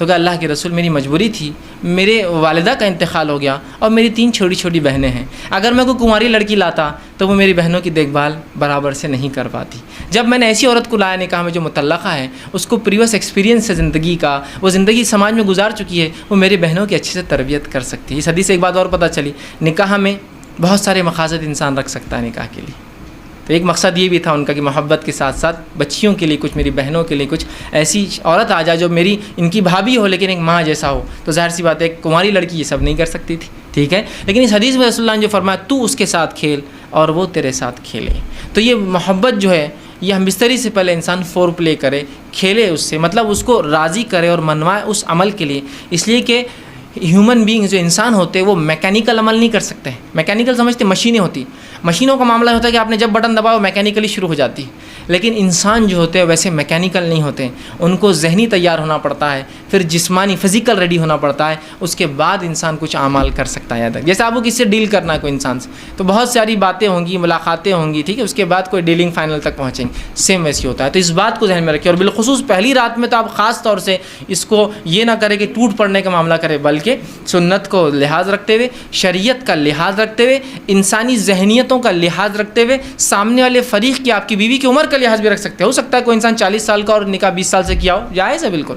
تو کہا اللہ کے رسول میری مجبوری تھی، میرے والدہ کا انتقال ہو گیا اور میری 3 چھوٹی چھوٹی بہنیں ہیں، اگر میں کوئی کنواری لڑکی لاتا تو وہ میری بہنوں کی دیکھ بھال برابر سے نہیں کر پاتی۔ جب میں نے ایسی عورت کو لایا نکاح میں جو مطلقہ ہے، اس کو پریویس ایکسپیرینس ہے زندگی کا، وہ زندگی سماج میں گزار چکی ہے، وہ میری بہنوں کی اچھے سے تربیت کر سکتی ہے۔ اس حدیث سے ایک بات اور پتہ چلی، نکاح میں بہت سارے مقاصد انسان رکھ سکتا ہے نکاح کے لیے۔ تو ایک مقصد یہ بھی تھا ان کا کہ محبت کے ساتھ ساتھ بچیوں کے لیے کچھ، میری بہنوں کے لیے کچھ ایسی عورت آ جائے جو میری ان کی بھابھی ہو لیکن ایک ماں جیسا ہو۔ تو ظاہر سی بات ہے ایک کنواری لڑکی یہ سب نہیں کر سکتی تھی، ٹھیک ہے، لیکن اس حدیث میں رسول اللہ نے جو فرمایا تو اس کے ساتھ کھیل اور وہ تیرے ساتھ کھیلے، تو یہ محبت جو ہے یہ ہم بستری سے پہلے انسان فور پلے کرے، کھیلے اس سے، مطلب اس کو راضی کرے اور منوائے اس عمل کے لیے، اس لیے کہ ہیومن بینگ جو انسان ہوتے ہیں وہ میکینیکل عمل نہیں کر سکتے۔ میکینیکل سمجھتے مشینیں ہوتی، مشینوں کا معاملہ ہوتا ہے کہ آپ نے جب بٹن دباؤ میکینیکلی شروع ہو جاتی، لیکن انسان جو ہوتے ہیں ویسے میکینیکل نہیں ہوتے، ان کو ذہنی تیار ہونا پڑتا ہے، پھر جسمانی فزیکل ریڈی ہونا پڑتا ہے، اس کے بعد انسان کچھ اعمال کر سکتا ہے۔ جیسے آپ کو کس سے ڈیل کرنا ہے کوئی انسان سے، تو بہت ساری باتیں ہوں گی، ملاقاتیں ہوں گی، ٹھیک ہے، اس کے بعد کوئی ڈیلنگ فائنل تک پہنچیں گے، سیم ویسی ہوتا ہے۔ تو اس بات کو ذہن میں رکھیں، اور بالخصوص پہلی رات میں تو آپ خاص طور سے اس کو یہ نہ کریں کہ ٹوٹ پڑنے کا معاملہ کرے، بلکہ سنت کو لحاظ رکھتے ہوئے، شریعت کا لحاظ رکھتے ہوئے، انسانی ذہنیتوں کا لحاظ رکھتے ہوئے، سامنے والے فریق کی، آپ کی بیوی کی عمر کا لحاظ بھی رکھ سکتے ہو سکتا ہے کوئی انسان 40 سال کا اور نکاح 20 سال سے کیا ہو، جائز ہے بالکل،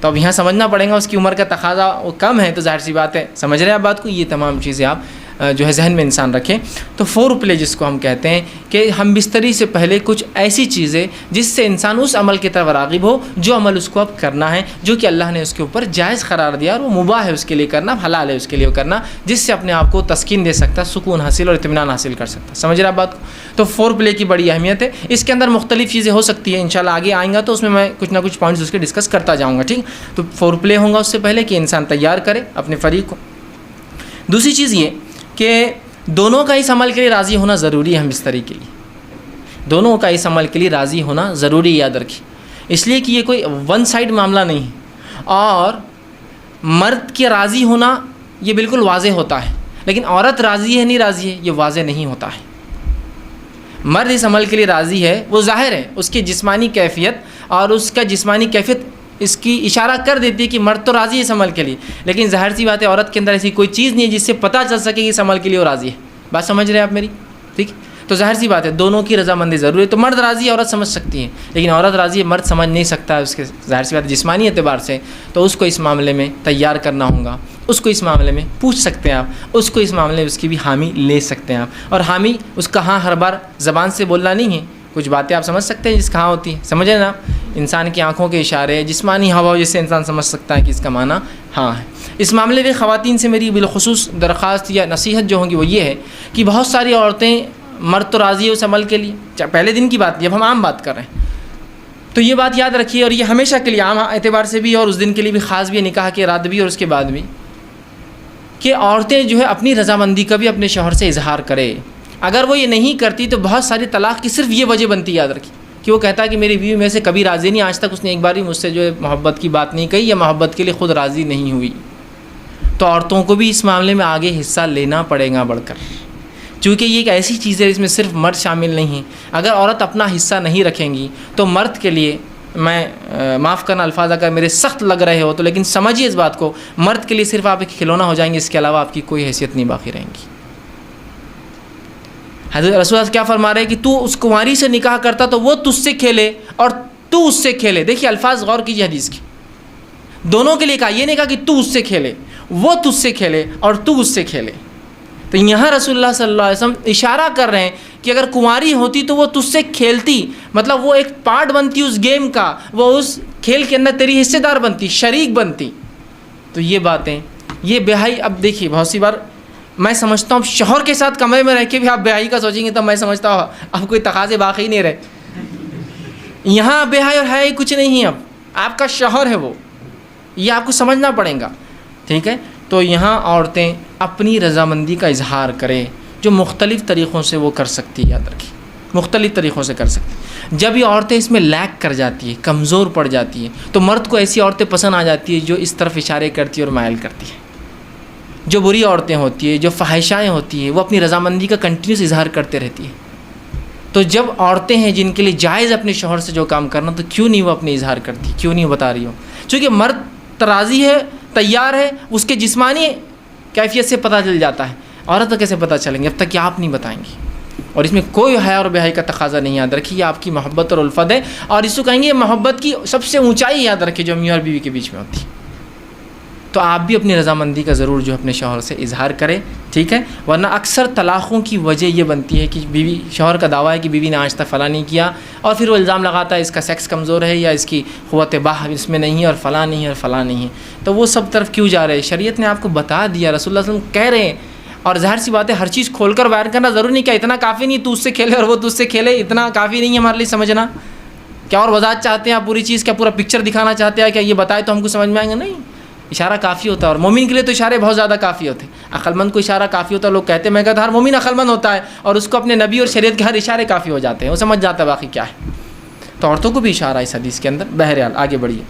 تو اب یہاں سمجھنا پڑے گا اس کی عمر کا تقاضا وہ کم ہے، تو ظاہر سی بات ہے سمجھ رہے ہیں آپ بات کو، یہ تمام چیزیں آپ جو ہے ذہن میں انسان رکھیں۔ تو فور پلے جس کو ہم کہتے ہیں کہ ہم بستری سے پہلے کچھ ایسی چیزیں جس سے انسان اس عمل کی طرف راغب ہو جو عمل اس کو اب کرنا ہے، جو کہ اللہ نے اس کے اوپر جائز قرار دیا اور وہ مباح ہے اس کے لیے کرنا، حلال ہے اس کے لیے کرنا، جس سے اپنے آپ کو تسکین دے سکتا، سکون حاصل اور اطمینان حاصل کر سکتا۔ سمجھ رہے آپ بات کو؟ تو فور پلے کی بڑی اہمیت ہے، اس کے اندر مختلف چیزیں ہو سکتی ہیں، انشاءاللہ آگے آئیں گا تو اس میں میں کچھ نہ کچھ پوائنٹس اس کے ڈسکس کرتا جاؤں گا، ٹھیک۔ تو فور پلے ہوگا اس سے پہلے کہ انسان تیار کرے اپنے فریق کو۔ دوسری چیز یہ کہ دونوں کا اس عمل کے لیے راضی ہونا ضروری ہے، ہم بستری کے لیے دونوں کا اس عمل کے لیے راضی ہونا ضروری، یاد رکھیے، اس لیے کہ یہ کوئی ون سائڈ معاملہ نہیں ہے، اور مرد کے راضی ہونا یہ بالکل واضح ہوتا ہے، لیکن عورت راضی ہے نہیں راضی ہے یہ واضح نہیں ہوتا ہے۔ مرد اس عمل کے لیے راضی ہے، وہ ظاہر ہے، اس کی جسمانی کیفیت اور اس کا جسمانی کیفیت اس کی اشارہ کر دیتی ہے کہ مرد تو راضی ہے اس عمل کے لیے، لیکن ظاہر سی بات ہے عورت کے اندر ایسی کوئی چیز نہیں ہے جس سے پتہ چل سکے کہ اس عمل کے لیے وہ راضی ہے۔ بات سمجھ رہے ہیں آپ میری؟ ٹھیک، تو ظاہر سی بات ہے دونوں کی رضامندی ضروری ہے۔ تو مرد راضی ہے عورت سمجھ سکتی ہے، لیکن عورت راضی ہے مرد سمجھ نہیں سکتا ہے، اس کے ظاہر سی بات ہے جسمانی اعتبار سے، تو اس کو اس معاملے میں تیار کرنا ہوگا، اس کو اس معاملے میں پوچھ سکتے ہیں آپ، اس کو اس معاملے میں اس کی بھی حامی لے سکتے ہیں آپ، اور حامی اس کا ہاں ہر بار زبان سے بولنا نہیں ہے، کچھ باتیں آپ سمجھ سکتے ہیں جس کہاں ہوتی ہیں، سمجھے نا، انسان کی آنکھوں کے اشارے، جسمانی ہوا جس سے انسان سمجھ سکتا ہے کہ اس کا معنی ہاں ہے۔ اس معاملے میں خواتین سے میری بالخصوص درخواست یا نصیحت جو ہوگی وہ یہ ہے کہ بہت ساری عورتیں، مرد تو راضی ہے اس عمل کے لیے، پہلے دن کی بات، جب ہم عام بات کر رہے ہیں تو یہ بات یاد رکھیے، اور یہ ہمیشہ کے لیے عام اعتبار سے بھی اور اس دن کے لیے بھی خاص بھی، نکاح کے رات بھی اور اس کے بعد بھی، کہ عورتیں جو ہے اپنی رضامندی کا بھی اپنے شوہر سے اظہار کرے۔ اگر وہ یہ نہیں کرتی تو بہت ساری طلاق کی صرف یہ وجہ بنتی، یاد رکھیے، کہ وہ کہتا ہے کہ میری بیوی میں سے کبھی راضی نہیں، آج تک اس نے ایک بار بھی مجھ سے جو ہے محبت کی بات نہیں کہی یا محبت کے لیے خود راضی نہیں ہوئی۔ تو عورتوں کو بھی اس معاملے میں آگے حصہ لینا پڑے گا بڑھ کر، چونکہ یہ ایک ایسی چیز ہے جس میں صرف مرد شامل نہیں ہے۔ اگر عورت اپنا حصہ نہیں رکھیں گی تو مرد کے لیے، میں معاف کرنا الفاظ اگر میرے سخت لگ رہے ہو تو، لیکن سمجھیے اس بات کو، مرد کے لیے صرف آپ ایک کھلونا ہو جائیں گے، اس کے علاوہ آپ کی کوئی حیثیت نہیں باقی رہیں گی۔ حضرت رسول اللہ کیا فرما رہے ہیں کہ تو اس کنواری سے نکاح کرتا تو وہ تجھ سے کھیلے اور تو اس سے کھیلے۔ دیکھیے الفاظ غور کیجیے حدیث کی، دونوں کے لیے کہا، یہ نہیں کہا کہ تو اس سے کھیلے، وہ تجھ سے کھیلے اور تو اس سے کھیلے۔ تو یہاں رسول اللہ صلی اللہ علیہ وسلم اشارہ کر رہے ہیں کہ اگر کنواری ہوتی تو وہ تجھ سے کھیلتی، مطلب وہ ایک پارٹ بنتی اس گیم کا، وہ اس کھیل کے اندر تیری حصے دار بنتی، شریک بنتی۔ تو یہ باتیں، یہ بیاہی، اب دیکھیے بہت سی بار میں سمجھتا ہوں شوہر کے ساتھ کمرے میں رہ کے بھی آپ بیاہی کا سوچیں گے تو میں سمجھتا ہوں اب کوئی تقاضے باقی نہیں رہے۔ یہاں بیاہی اور حیائی کچھ نہیں ہے، اب آپ کا شوہر ہے وہ، یہ آپ کو سمجھنا پڑے گا، ٹھیک ہے۔ تو یہاں عورتیں اپنی رضامندی کا اظہار کریں، جو مختلف طریقوں سے وہ کر سکتی ہے، یاد رکھیں مختلف طریقوں سے کر سکتی۔ جب یہ عورتیں اس میں لیک کر جاتی ہیں، کمزور پڑ جاتی ہیں، تو مرد کو ایسی عورتیں پسند آ جاتی ہیں جو اس طرف اشارے کرتی ہیں اور مائل کرتی ہیں۔ جو بری عورتیں ہوتی ہیں، جو فحاشائیں ہوتی ہیں، وہ اپنی رضامندی کا کنٹینیوس اظہار کرتے رہتی ہیں۔ تو جب عورتیں ہیں جن کے لیے جائز اپنے شوہر سے جو کام کرنا، تو کیوں نہیں وہ اپنے اظہار کرتی، کیوں نہیں بتا رہی ہو؟ چونکہ مرد راضی ہے, تیار ہے, اس کے جسمانی کیفیت سے پتہ چل جاتا ہے. عورت کو کیسے پتہ چلیں گے؟ اب تک کہ آپ نہیں بتائیں گی. اور اس میں کوئی حیا اور بے حیائی کا تقاضا نہیں. یاد رکھیے یہ آپ کی محبت اور الفت ہے, اور اس کو کہیں گے محبت کی سب سے اونچائی یاد رکھیے جو میاں اور بیوی کے بیچ میں ہوتی ہے. تو آپ بھی اپنی رضامندی کا ضرور جو اپنے شوہر سے اظہار کریں, ٹھیک ہے. ورنہ اکثر طلاقوں کی وجہ یہ بنتی ہے کہ بیوی, شوہر کا دعویٰ ہے کہ بیوی نے آج تک فلاں نہیں کیا, اور پھر وہ الزام لگاتا ہے اس کا سیکس کمزور ہے یا اس کی قوت باہ اس میں نہیں ہے, اور فلاں نہیں ہے اور فلاں نہیں ہے. تو وہ سب طرف کیوں جا رہے ہیں؟ شریعت نے آپ کو بتا دیا, رسول اللہ صلی اللہ علیہ وسلم کہہ رہے ہیں. اور ظاہر سی بات ہے ہر چیز کھول کر بیان کرنا ضروری نہیں, کیا اتنا کافی نہیں تو اس سے کھیلے اور وہ تجھ سے کھیلے, اتنا کافی نہیں ہے ہمارے لیے سمجھنا؟ کیا اور وضاحت چاہتے ہیں آپ پوری چیز, کیا پورا پکچر دکھانا چاہتے ہیں, کیا یہ بتائے تو ہم کو سمجھ میں آئیں گے؟ نہیں, اشارہ کافی ہوتا ہے. اور مومن کے لیے تو اشارے بہت زیادہ کافی ہوتے ہیں. عقل مند کو اشارہ کافی ہوتا ہے. لوگ کہتے ہیں, میں کہتا ہر مومن عقل مند ہوتا ہے, اور اس کو اپنے نبی اور شریعت کے ہر اشارے کافی ہو جاتے ہیں, وہ سمجھ جاتا ہے باقی کیا ہے. تو عورتوں کو بھی اشارہ اس حدیث کے اندر. بہرحال آگے بڑھیے.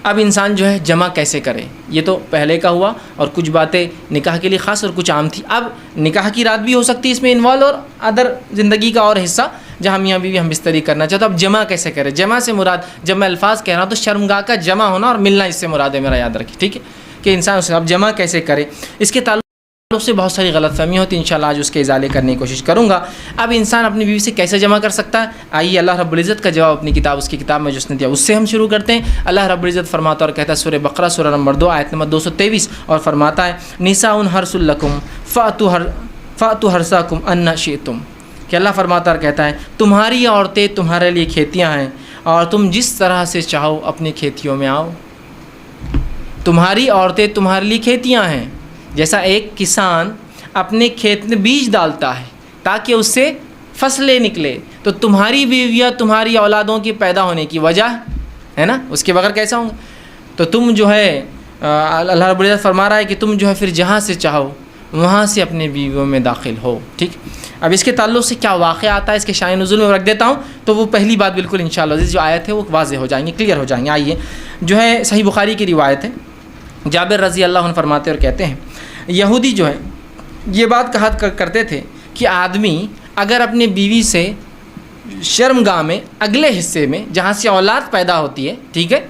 اب انسان جو ہے جمع کیسے کرے, یہ تو پہلے کا ہوا, اور کچھ باتیں نکاح کے لیے خاص اور کچھ عام تھی. اب نکاح کی رات بھی ہو سکتی ہے اس میں انوالو, اور ادر زندگی کا اور حصہ جہاں میاں بیوی ہم بستری کرنا چاہتے. اب جمع کیسے کرے؟ جمع سے مراد, جب میں الفاظ کہہ رہا ہوں تو شرمگاہ کا جمع ہونا اور ملنا اس سے مراد ہے میرا, یاد رکھیے, ٹھیک ہے, کہ انسان اسے اب جمع کیسے کرے. اس کے تعلق سے بہت ساری غلط فہمیاں ہوتی ہیں, انشاءاللہ آج اس کے ازالے کرنے کی کوشش کروں گا. اب انسان اپنی بیوی سے کیسے جمع کر سکتا ہے؟ آئیے اللہ رب العزت کا جواب اپنی کتاب, اس کی کتاب میں جو اس نے دیا اس سے ہم شروع کرتے ہیں. اللہ رب العزت فرماتا اور کہتا ہے سورہ بقرہ سورہ نمبر 2 آیت نمبر 223, اور فرماتا ہے نساء حرث لکم فأتوا حرثکم ان شئتم, کہ اللہ فرماتا اور کہتا ہے تمہاری عورتیں تمہارے لیے کھیتیاں ہیں, اور تم جس طرح سے چاہو اپنی کھیتیوں میں آؤ. تمہاری عورتیں تمہارے لیے کھیتیاں ہیں, جیسا ایک کسان اپنے کھیت میں بیج ڈالتا ہے تاکہ اس سے فصلیں نکلے, تو تمہاری بیویاں تمہاری اولادوں کی پیدا ہونے کی وجہ ہے نا, اس کے بغیر کیسا ہوں گے؟ تو تم جو ہے اللہ رب العزت فرما رہا ہے کہ تم جو ہے پھر جہاں سے چاہو وہاں سے اپنے بیویوں میں داخل ہو. ٹھیک, اب اس کے تعلق سے کیا واقعہ آتا ہے اس کے شائن نزول میں رکھ دیتا ہوں, تو وہ پہلی بات بالکل انشاءاللہ جو آیت ہے وہ واضح ہو جائیں گے, کلیئر ہو جائیں گے. آئیے, جو ہے صحیح بخاری کی روایت ہے, جابر رضی اللہ عنہ فرماتے اور کہتے ہیں یہودی جو ہے یہ بات کہا کرتے تھے کہ آدمی اگر اپنے بیوی سے شرمگاہ میں اگلے حصے میں جہاں سے اولاد پیدا ہوتی ہے, ٹھیک ہے,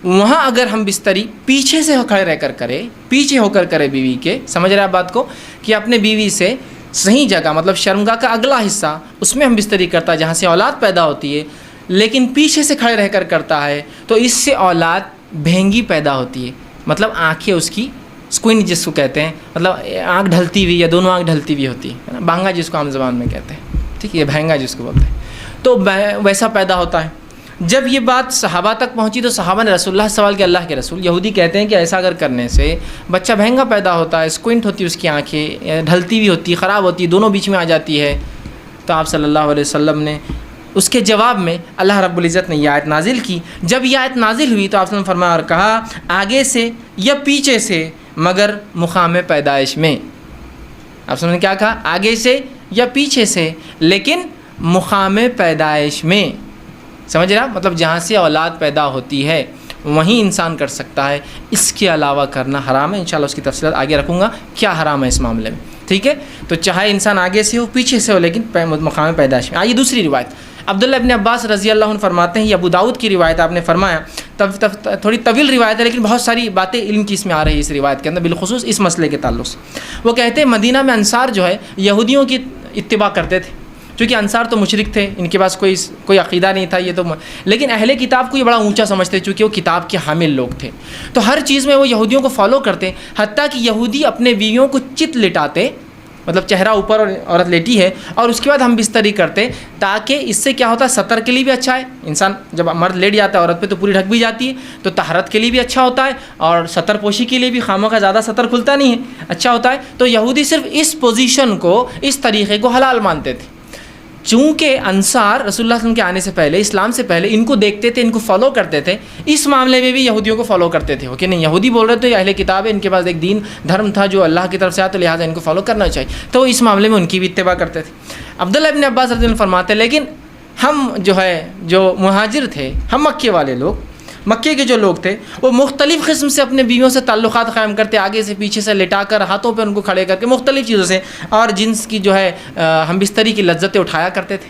وہاں اگر ہم بستری پیچھے سے کھڑے رہ کر کرے, پیچھے ہو کر کرے بیوی کے, سمجھ رہے آپ بات کو, کہ اپنے بیوی سے صحیح جگہ مطلب شرمگاہ کا اگلا حصہ اس میں ہم بستری کرتا ہے جہاں سے اولاد پیدا ہوتی ہے, لیکن پیچھے سے کھڑے رہ کر کرتا ہے, تو اس سے اولاد بھینگی پیدا ہوتی ہے. مطلب آنکھیں اس کی اسکوئن جس کو کہتے ہیں, مطلب آنکھ ڈھلتی ہوئی یا دونوں آنکھ ڈھلتی ہوئی ہوتی ہے نا, بھانگا جس کو عام زبان میں کہتے ہیں, ٹھیک ہے, یہ بھینگا جس کو بولتے ہیں, تو ویسا پیدا ہوتا ہے. جب یہ بات صحابہ تک پہنچی تو صحابہ نے رسول اللہ سوال کیا, اللہ کے رسول, یہودی کہتے ہیں کہ ایسا اگر کرنے سے بچہ بھینگا پیدا ہوتا ہے, اسکوئنٹ ہوتی ہے اس کی آنکھیں, ڈھلتی ہوئی ہوتی ہے, خراب ہوتی ہے, دونوں بیچ میں آ جاتی ہے. تو آپ صلی اللہ علیہ وسلم نے اس کے جواب میں اللہ رب العزت نے یہ آیت نازل کی. جب یہ آیت نازل ہوئی تو آپ نے فرمایا اور کہا آگے سے یا پیچھے سے مگر مقام پیدائش میں. آپ نے کیا کہا؟ آگے سے یا پیچھے سے, لیکن مقام پیدائش میں. سمجھ رہا, مطلب جہاں سے اولاد پیدا ہوتی ہے وہیں انسان کر سکتا ہے, اس کے علاوہ کرنا حرام ہے. انشاءاللہ اس کی تفصیلات آگے رکھوں گا کیا حرام ہے اس معاملے میں, ٹھیک ہے. تو چاہے انسان آگے سے ہو پیچھے سے ہو, لیکن مقام پیدائش میں. آئیے دوسری روایت, عبداللہ ابن عباس رضی اللہ عنہ فرماتے ہیں, یہ ابو داؤد کی روایت, آپ نے فرمایا تھوڑی طویل روایت ہے لیکن بہت ساری باتیں علم کی اس میں آ رہی ہے اس روایت کے اندر, بالخصوص اس مسئلے کے تعلق سے. وہ کہتے ہیں مدینہ میں انصار جو ہے یہودیوں کی اتباع کرتے تھے, چونکہ انصار تو مشرک تھے, ان کے پاس کوئی عقیدہ نہیں تھا, یہ تو لیکن اہل کتاب کو یہ بڑا اونچا سمجھتے چونکہ وہ کتاب کے حامل لوگ تھے, تو ہر چیز میں وہ یہودیوں کو فالو کرتے. حتیٰ کہ یہودی اپنے بیویوں کو چت لٹاتے, مطلب چہرہ اوپر اور عورت لیٹی ہے, اور اس کے بعد ہم بستری کرتے, تاکہ اس سے کیا ہوتا ہے سطر کے لیے بھی اچھا ہے. انسان جب مرد لیٹ جاتا ہے عورت پہ تو پوری ڈھک بھی جاتی ہے, تو طہارت کے لیے بھی اچھا ہوتا ہے, اور سطر پوشی کے لیے بھی خامہ کا زیادہ سطر کھلتا نہیں ہے, اچھا ہوتا ہے. تو یہودی صرف اس پوزیشن کو, اس طریقے کو حلال مانتے تھے. چونکہ انصار رسول اللہ صلی اللہ علیہ وسلم کے آنے سے پہلے, اسلام سے پہلے ان کو دیکھتے تھے, ان کو فالو کرتے تھے, اس معاملے میں بھی یہودیوں کو فالو کرتے تھے. کہ نہیں یہودی بول رہے تھے یہ اہل کتاب ہے, ان کے پاس ایک دین دھرم تھا جو اللہ کی طرف سے آیا, تو لہٰذا ان کو فالو کرنا چاہیے, تو اس معاملے میں ان کی بھی اتباع کرتے تھے. عبداللہ ابن عباس رضی اللہ عنہ فرماتے ہیں لیکن ہم جو مہاجر تھے, ہم مکے والے لوگ, مکے کے جو لوگ تھے, وہ مختلف قسم سے اپنے بیویوں سے تعلقات قائم کرتے, آگے سے پیچھے سے لٹا کر, ہاتھوں پہ ان کو کھڑے کر کے, مختلف چیزوں سے, اور جنس کی ہم بستری کی لذتیں اٹھایا کرتے تھے.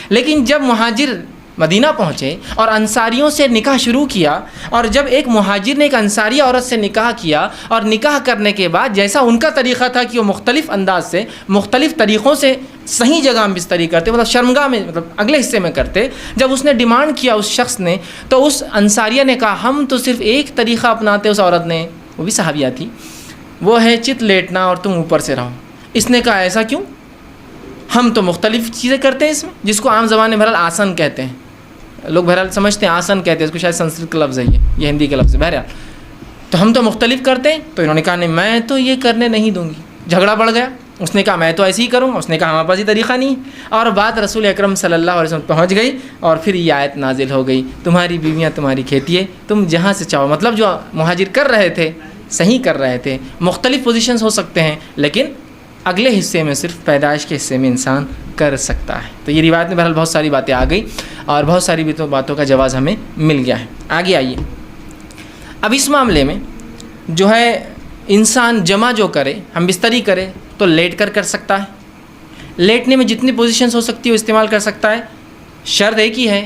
لیکن جب مہاجر مدینہ پہنچے اور انصاریوں سے نکاح شروع کیا، اور جب ایک مہاجر نے ایک انصاری عورت سے نکاح کیا، اور نکاح کرنے کے بعد جیسا ان کا طریقہ تھا کہ وہ مختلف انداز سے مختلف طریقوں سے صحیح جگہ میں بستری کرتے، مطلب شرمگاہ میں، مطلب اگلے حصے میں کرتے، جب اس نے ڈیمانڈ کیا اس شخص نے، تو اس انصاریہ نے کہا ہم تو صرف ایک طریقہ اپناتے، اس عورت نے، وہ بھی صحابیہ تھی، وہ ہے چت لیٹنا اور تم اوپر سے رہو۔ اس نے کہا ایسا کیوں؟ ہم تو مختلف چیزیں کرتے ہیں اس میں، جس کو عام زبان میں بہرحال آسن کہتے ہیں، لوگ بہرحال سمجھتے ہیں آسن کہتے ہیں، اس کو شاید سنسکرت کا لفظ ہے، یہ ہندی کا لفظ ہے، بہرحال تو ہم تو مختلف کرتے ہیں۔ تو انہوں نے کہا نہیں میں تو یہ کرنے نہیں دوں گی، جھگڑا بڑھ گیا، اس نے کہا میں تو ایسے ہی کروں گا، اس نے کہا ہمارے پاس یہ طریقہ نہیں، اور بات رسول اکرم صلی اللہ علیہ وسلم پہنچ گئی، اور پھر یہ آیت نازل ہو گئی تمہاری بیویاں تمہاری کھیتی ہے، تم جہاں سے چاہو، مطلب جو مہاجر کر رہے تھے صحیح کر رہے تھے، مختلف پوزیشنز ہو سکتے ہیں لیکن اگلے حصے میں صرف پیدائش کے حصے میں انسان کر سکتا ہے۔ تو یہ روایت میں بہرحال بہت ساری باتیں آ گئی اور بہت ساری باتوں کا جواز ہمیں مل گیا ہے۔ آگے آئیے، اب اس معاملے میں جو ہے انسان جمع جو کرے، ہم بستری کرے تو لیٹ کر سکتا ہے، لیٹنے میں جتنی پوزیشنز ہو سکتی ہے وہ استعمال کر سکتا ہے، شرط ایک ہی ہے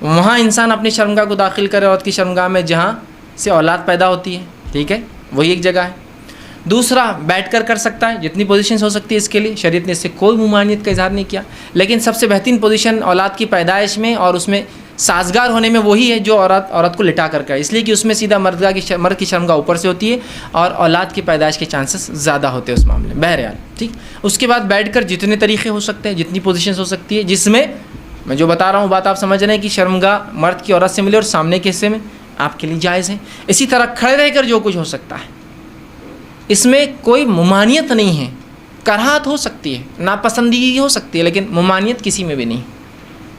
وہاں انسان اپنی شرمگاہ کو داخل کرے، عورت کی شرمگاہ میں جہاں سے اولاد پیدا ہوتی ہے، ٹھیک ہے، وہی ایک جگہ ہے۔ دوسرا بیٹھ کر سکتا ہے، جتنی پوزیشنز ہو سکتی ہے اس کے لیے، شریعت نے اس سے کوئی ممانعت کا اظہار نہیں کیا، لیکن سب سے بہترین پوزیشن اولاد کی پیدائش میں اور اس میں سازگار ہونے میں وہی ہے جو عورت کو لٹا کر کرے، اس لیے کہ اس میں سیدھا مرد کی شرمگاہ اوپر سے ہوتی ہے اور اولاد کی پیدائش کے چانسز زیادہ ہوتے ہیں اس معاملے میں، بہرحال ٹھیک۔ اس کے بعد بیٹھ کر جتنے طریقے ہو سکتے ہیں، جتنی پوزیشنز ہو سکتی ہے، جس میں میں جو بتا رہا ہوں بات آپ سمجھ رہے ہیں کہ شرمگاہ مرد کی عورت سے ملے اور سامنے کے حصے میں آپ کے لیے جائز ہے۔ اسی طرح کھڑے رہ کر جو کچھ ہو سکتا ہے، اس میں کوئی ممانعت نہیں ہے، کراہت ہو سکتی ہے، ناپسندیدگی ہو سکتی ہے، لیکن ممانعت کسی میں بھی نہیں،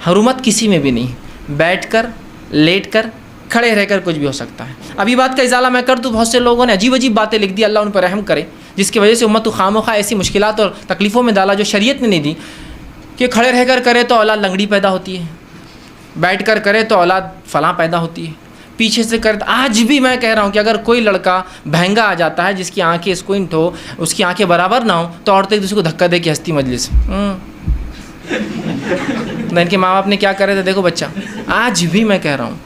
حرمت کسی میں بھی نہیں، بیٹھ کر، لیٹ کر، کھڑے رہ کر کچھ بھی ہو سکتا ہے۔ اب یہ بات کا ازالہ میں کر دوں، بہت سے لوگوں نے عجیب باتیں لکھ دی، اللہ ان پر رحم کرے، جس کی وجہ سے امت کو خواہ ایسی مشکلات اور تکلیفوں میں ڈالا جو شریعت نے نہیں دی، کہ کھڑے رہ کر کرے تو اولاد لنگڑی پیدا ہوتی ہے، بیٹھ کر کرے تو اولاد فلاں پیدا ہوتی ہے، پیچھے سے کرے۔ آج بھی میں کہہ رہا ہوں کہ اگر کوئی لڑکا بہنگا آ جاتا ہے جس کی آنکھیں اسکوئنٹ ہو، اس کی آنکھیں برابر نہ ہو، تو عورتیں ایک دوسرے کو دھکا دے کے ہنستی مجلس ان کے ماں باپ نے کیا کرے تھے دیکھو بچہ۔ آج بھی میں کہہ رہا ہوں،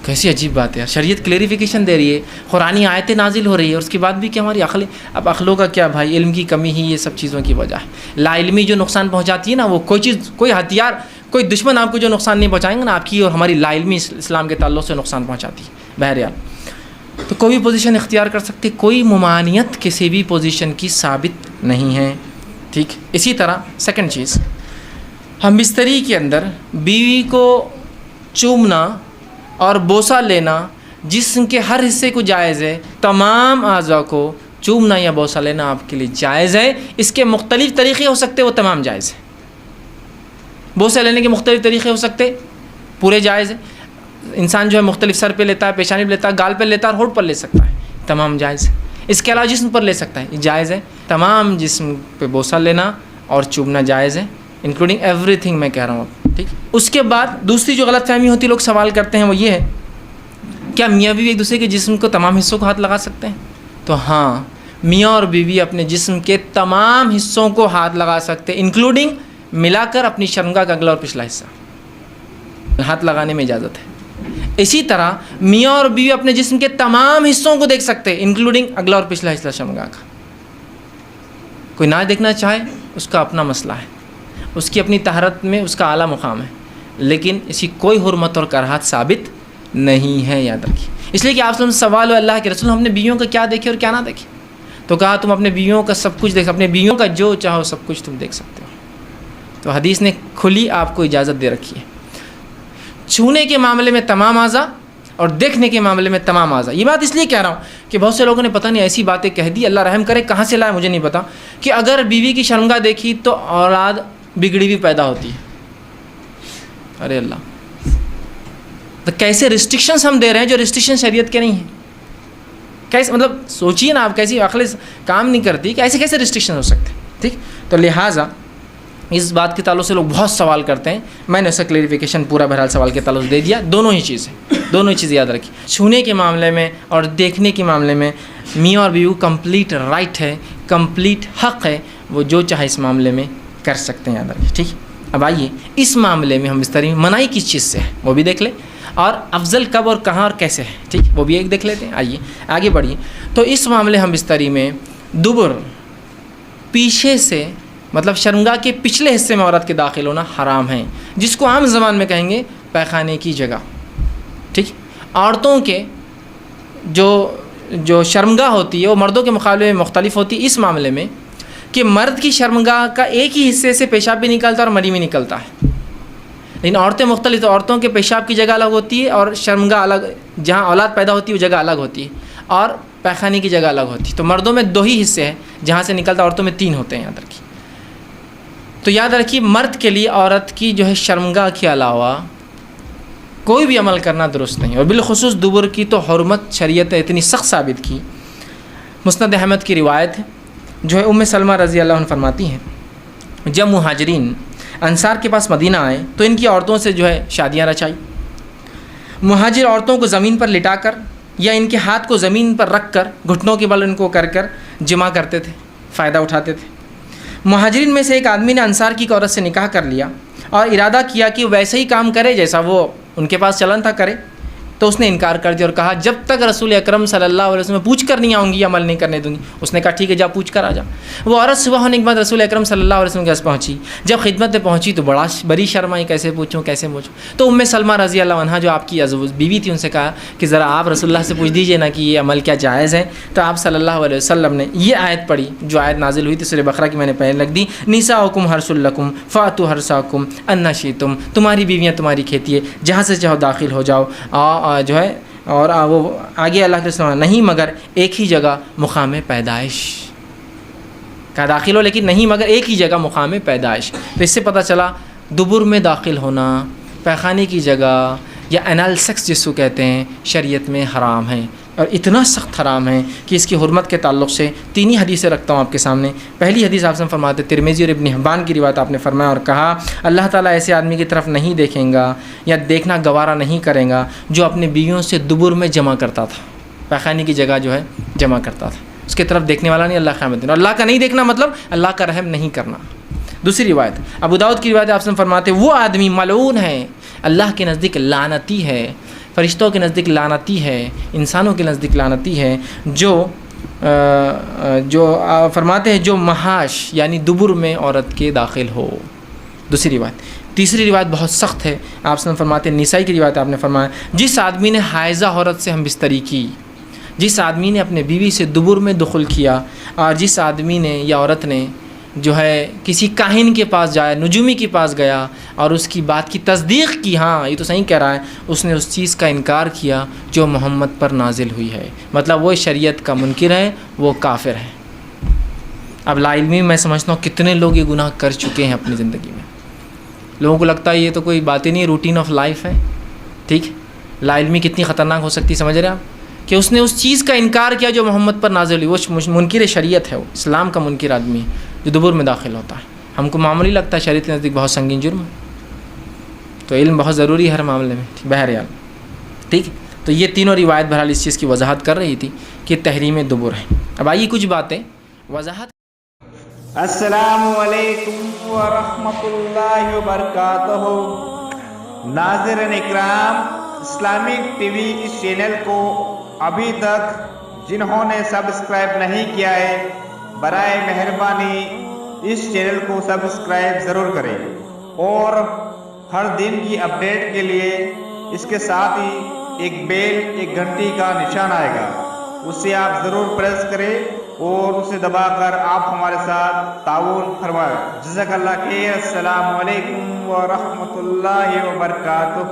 کیسی عجیب بات ہے، شریعت کلیریفیکیشن دے رہی ہے، قرآنی آیتیں نازل ہو رہی ہے، اور اس کے بعد بھی کہ ہماری اب عقلوں کا کیا بھائی، علم کی کمی ہی یہ سب چیزوں کی وجہ ہے۔ لا علمی جو نقصان پہنچاتی ہے نا، وہ کوئی چیز، کوئی ہتھیار، کوئی دشمن آپ کو جو نقصان نہیں پہنچائیں گے نا، آپ کی اور ہماری لا علمی اسلام کے تعلق سے نقصان پہنچاتی ہے۔ بہرحال تو کوئی بھی پوزیشن اختیار کر سکتے، کوئی ممانعت کسی بھی پوزیشن کی ثابت نہیں ہے، ٹھیک۔ اسی طرح سیکنڈ چیز، ہم بستری کے اندر بیوی کو چومنا اور بوسہ لینا جسم کے ہر حصے کو جائز ہے، تمام اعضاء کو چومنا یا بوسہ لینا آپ کے لیے جائز ہے۔ اس کے مختلف طریقے ہو سکتے، وہ تمام جائز ہے۔ بوسہ لینے کے مختلف طریقے ہو سکتے، پورے جائز ہے۔ انسان جو ہے مختلف سر پہ لیتا ہے، پیشانی پہ لیتا ہے، گال پہ لیتا ہے اور ہونٹ پر لے سکتا ہے، تمام جائز ہے۔ اس کے علاوہ جسم پر لے سکتا ہے، یہ جائز ہے۔ تمام جسم پہ بوسہ لینا اور چومنا جائز ہے، انکلوڈنگ ایوری تھنگ میں کہہ رہا ہوں اب، ٹھیک۔ اس کے بعد دوسری جو غلط فہمی ہوتی ہے، لوگ سوال کرتے ہیں، وہ یہ ہے کیا میاں بیوی ایک دوسرے کے جسم کو تمام حصوں کو ہاتھ لگا سکتے ہیں؟ تو ہاں، میاں اور بیوی اپنے جسم کے تمام حصوں کو ہاتھ لگا سکتے ہیں، انکلوڈنگ ملا کر اپنی شرمگاہ کا اگلا اور پچھلا حصہ ہاتھ لگانے میں اجازت ہے۔ اسی طرح میاں اور بیوی اپنے جسم کے تمام حصوں کو دیکھ سکتے ہیں، انکلوڈنگ اگلا اور پچھلا حصہ شرمگاہ کا۔ کوئی نہ دیکھنا چاہے اس کا اپنا مسئلہ ہے، اس کی اپنی طہارت میں اس کا اعلیٰ مقام ہے، لیکن اسی کوئی حرمت اور کراہت ثابت نہیں ہے، یاد رکھیے۔ اس لیے کہ آپ سے سوال ہو اللہ کے رسول ہم نے بیویوں کا کیا دیکھے اور کیا نہ دیکھے، تو کہا تم اپنے بیویوں کا سب کچھ دیکھ، اپنے بیویوں کا جو چاہو سب کچھ تم دیکھ سکتے ہو۔ تو حدیث نے کھلی آپ کو اجازت دے رکھی ہے، چھونے کے معاملے میں تمام اعضاء اور دیکھنے کے معاملے میں تمام اعضاء۔ یہ بات اس لیے کہہ رہا ہوں کہ بہت سے لوگوں نے پتہ نہیں ایسی باتیں کہہ دی، اللہ رحم کرے، کہاں سے لائے مجھے نہیں پتا، کہ اگر بیوی کی شرمگاہ دیکھی تو اولاد بگڑی بھی پیدا ہوتی ہے۔ ارے اللہ، تو کیسے ریسٹرکشنز ہم دے رہے ہیں جو ریسٹرکشن شریعت کے نہیں ہیں؟ کیسے، مطلب سوچیے نا آپ، کیسی عقل کام نہیں کرتی کہ ایسے کیسے ریسٹرکشن ہو سکتے ہیں، ٹھیک۔ تو لہٰذا اس بات کے تعلق سے لوگ بہت سوال کرتے ہیں، میں نے اس کا کلیریفیکیشن پورا بہرحال سوال کے تعلق سے دے دیا۔ دونوں ہی چیزیں، دونوں ہی چیزیں یاد رکھیں، چھونے کے معاملے میں اور دیکھنے کے معاملے میں میاں اور بیوی کمپلیٹ رائٹ ہے، کمپلیٹ حق ہے، وہ جو چاہے اس معاملے میں کر سکتے ہیں، یاد رکھیں، ٹھیک۔ اب آئیے اس معاملے میں ہم بستری میں منائی کس چیز سے ہے وہ بھی دیکھ لیں، اور افضل کب اور کہاں اور کیسے ہے، ٹھیک، وہ بھی ایک دیکھ لیتے ہیں۔ آئیے آگے بڑھیے۔ تو اس معاملے ہم بستری میں دبر پیچھے سے مطلب شرمگاہ کے پچھلے حصے میں عورت کے داخل ہونا حرام ہے، جس کو عام زبان میں کہیں گے پیخانے کی جگہ، ٹھیک۔ عورتوں کے جو شرمگاہ ہوتی ہے وہ مردوں کے مقابلے میں مختلف ہوتی ہے اس معاملے میں کہ مرد کی شرمگاہ کا ایک ہی حصے سے پیشاب بھی نکلتا ہے اور منی بھی نکلتا ہے، لیکن عورتیں مختلف، تو عورتوں کے پیشاب کی جگہ الگ ہوتی ہے اور شرمگاہ الگ، جہاں اولاد پیدا ہوتی ہے وہ جگہ الگ ہوتی ہے، اور پیخانے کی جگہ الگ ہوتی ہے۔ تو مردوں میں 2 ہی حصے ہیں جہاں سے نکلتا، عورتوں میں 3 ہوتے ہیں، یاد رکھیے۔ تو یاد رکھیے مرد کے لیے عورت کی جو ہے شرمگاہ کے علاوہ کوئی بھی عمل کرنا درست نہیں، اور بالخصوص دبر کی تو حرمت شریعت نے اتنی سخت ثابت کی۔ مسند احمد کی روایت ہے، جو ہے ام سلمہ رضی اللہ عنہ فرماتی ہیں، جب مہاجرین انصار کے پاس مدینہ آئے تو ان کی عورتوں سے جو ہے شادیاں رچائی۔ مہاجر عورتوں کو زمین پر لٹا کر یا ان کے ہاتھ کو زمین پر رکھ کر گھٹنوں کے بل ان کو کر جمع کرتے تھے، فائدہ اٹھاتے تھے۔ مہاجرین میں سے ایک آدمی نے انصار کی عورت سے نکاح کر لیا اور ارادہ کیا کہ ویسے ہی کام کرے جیسا وہ ان کے پاس چلن تھا کرے، تو اس نے انکار کر دیا اور کہا جب تک رسول اکرم صلی اللہ علیہ وسلم پوچھ کر نہیں آؤں گی عمل نہیں کرنے دوں گی۔ اس نے کہا ٹھیک ہے جا پوچھ کر آ جا۔ وہ عورت صبح ہونے کے بعد رسول اکرم صلی اللہ علیہ وسلم کے پاس پہنچی، جب خدمت میں پہنچی تو بڑی شرمائی، کیسے پوچھوں۔ تو ام سلمہ رضی اللہ عنہ جو آپ کی بیوی تھی ان سے کہا کہ ذرا آپ رسول اللہ سے پوچھ دیجئے نا کہ یہ عمل کیا جائز ہے۔ تو آپ صلی اللہ علیہ وسلم نے یہ آیت پڑھی جو آیت نازل ہوئی تھی سورہ بقرہ کی، میں نے پہلے لکھ دی، نساؤکم حرث لکم فاتوا حرثکم ان شئتم، تمہاری بیویاں تمہاری کھیتی ہے، جہاں سے چاہو داخل ہو جاؤ، جو ہے، اور وہ آگے اللہ کے رسول نہیں مگر ایک ہی جگہ مقام پیدائش کا داخل ہو، لیکن نہیں مگر ایک ہی جگہ مقام پیدائش۔ تو اس سے پتہ چلا دبر میں داخل ہونا، پیخانے کی جگہ یا انال سیکس جس کو کہتے ہیں، شریعت میں حرام ہے، اور اتنا سخت حرام ہے کہ اس کی حرمت کے تعلق سے 3 ہی حدیثیں رکھتا ہوں آپ کے سامنے۔ پہلی حدیث آپ سے فرماتے ترمذی اور ابن حبان کی روایت، آپ نے فرمایا اور کہا اللہ تعالیٰ ایسے آدمی کی طرف نہیں دیکھیں گا یا دیکھنا گوارا نہیں کرے گا جو اپنی بیویوں سے دبر میں جمع کرتا تھا، پیخانے کی جگہ جو ہے جمع کرتا تھا، اس کی طرف دیکھنے والا نہیں، اللہ قیامت دن۔ اور اللہ کا نہیں دیکھنا مطلب اللہ کا رحم نہیں کرنا۔ دوسری روایت ابو داؤد کی روایت، آپ سے فرماتے وہ آدمی ملعون ہے، اللہ کے نزدیک لعنتی ہے، فرشتوں کے نزدیک لعنتی ہے، انسانوں کے نزدیک لعنتی ہے، جو فرماتے ہیں جو محاش یعنی دبر میں عورت کے داخل ہو۔ دوسری روایت۔ تیسری روایت بہت سخت ہے، آپ سے فرماتے ہیں نسائی کی روایت، آپ نے فرمایا جس آدمی نے حائضہ عورت سے ہم بستری کی، جس آدمی نے اپنے بیوی سے دبر میں دخل کیا، اور جس آدمی نے یا عورت نے جو ہے کسی کاہن کے پاس جایا، نجومی کے پاس گیا اور اس کی بات کی تصدیق کی، ہاں یہ تو صحیح کہہ رہا ہے، اس نے اس چیز کا انکار کیا جو محمد پر نازل ہوئی ہے، مطلب وہ شریعت کا منکر ہے، وہ کافر ہے۔ اب لا علمی میں سمجھتا ہوں کتنے لوگ یہ گناہ کر چکے ہیں اپنی زندگی میں، لوگوں کو لگتا ہے یہ تو کوئی بات ہی نہیں، روٹین آف لائف ہے، ٹھیک۔ لا علمی کتنی خطرناک ہو سکتی ہے، سمجھ رہے ہیں آپ، کہ اس نے اس چیز کا انکار کیا جو محمد پر نازل ہوئی، وہ منکر شریعت ہے، وہ اسلام کا منکر آدمی ہے جو دبر میں داخل ہوتا ہے۔ ہم کو معمولی لگتا ہے، شریعت کے نزدیک بہت سنگین جرم ہے، تو علم بہت ضروری ہے ہر معاملے میں، بہرحال ٹھیک۔ تو یہ تینوں روایت بہرحال اس چیز کی وضاحت کر رہی تھی کہ تحریم دبر ہے۔ اب آئیے کچھ باتیں وضاحت۔ السلام علیکم ورحمۃ اللہ وبرکاتہ۔ ناظرین اکرام، اسلامک ٹی وی اس چینل کو ابھی تک جنہوں نے سبسکرائب نہیں کیا ہے، برائے مہربانی اس چینل کو سبسکرائب ضرور کریں، اور ہر دن کی اپڈیٹ کے لیے اس کے ساتھ ہی ایک بیل، ایک گھنٹی کا نشان آئے گا، اسے آپ ضرور پریس کریں اور اسے دبا کر آپ ہمارے ساتھ تعاون فرمائیں۔ جزاک اللہ خیر۔ السلام علیکم ورحمۃ اللہ وبرکاتہ۔